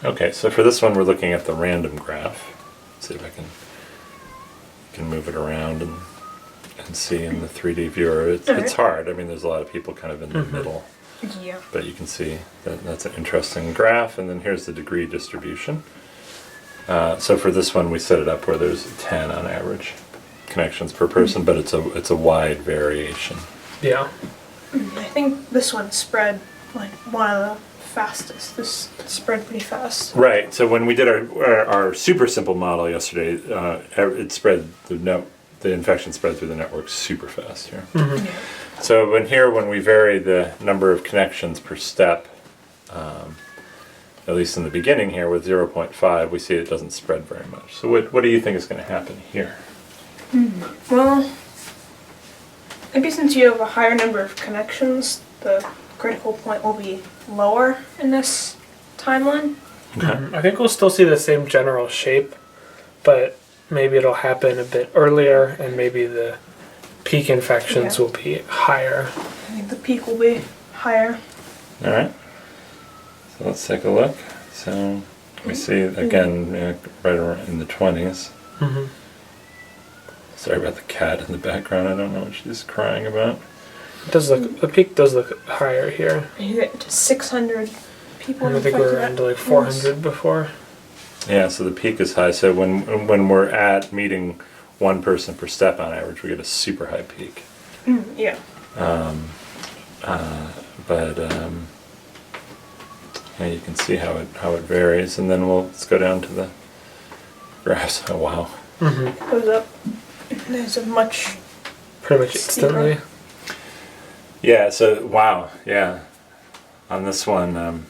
Okay, so for this one we're looking at the random graph. Let's see if I can move it around and see in the 3D viewer. It's hard. I mean, there's a lot of people kind of in the middle. Yeah. But you can see that that's an interesting graph, and then here's the degree distribution. So for this one we set it up where there's 10 on average connections per person, but it's a wide variation. Yeah. I think this one spread like one of the fastest. This spread pretty fast. Right. So when we did our super simple model yesterday, it spread the infection spread through the network super fast here. Yeah. So when we vary the number of connections per step, at least in the beginning here with 0.5, we see it doesn't spread very much. So what do you think is going to happen here? Well, maybe since you have a higher number of connections, the critical point will be lower in this timeline. Okay. I think we'll still see the same general shape, but maybe it'll happen a bit earlier, and maybe the peak infections will be higher. I think the peak will be higher. All right. So let's take a look. So we see again right around in the 20s. Mm-hmm. Sorry about the cat in the background. I don't know what she's crying about. It does look, the peak does look higher here. You get to 600 people. I think we're around to like 400 before. Yeah, so the peak is high. So when we're at meeting one person per step on average, we get a super high peak. Yeah. But yeah, you can see how it varies, and then let's go down to the graphs. Oh wow. Mm-hmm. It goes up. There's a much Pretty much instantly. Yeah. So wow. Yeah. On this one,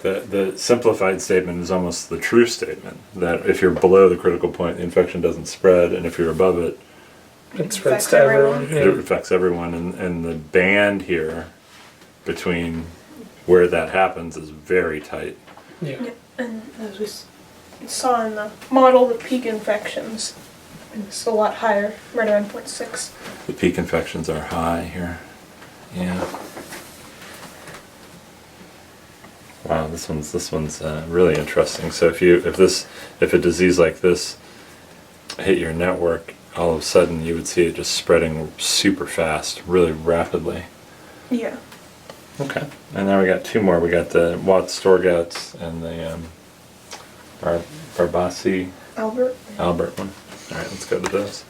the simplified statement is almost the true statement that if you're below the critical point, the infection doesn't spread, and if you're above it, It spreads to everyone. it affects everyone. And the band here between where that happens is very tight. Yeah. Yeah. And as we saw in the model, the peak infections is a lot higher, right around 0.6. The peak infections are high here. Yeah. Wow, this one's really interesting. So if a disease like this hit your network, all of a sudden you would see it just spreading super fast, really rapidly. Yeah. Okay. And now we got two more. We got the Watts-Storgouts and the Barbasi Albert. Albert one. All right, let's go to those.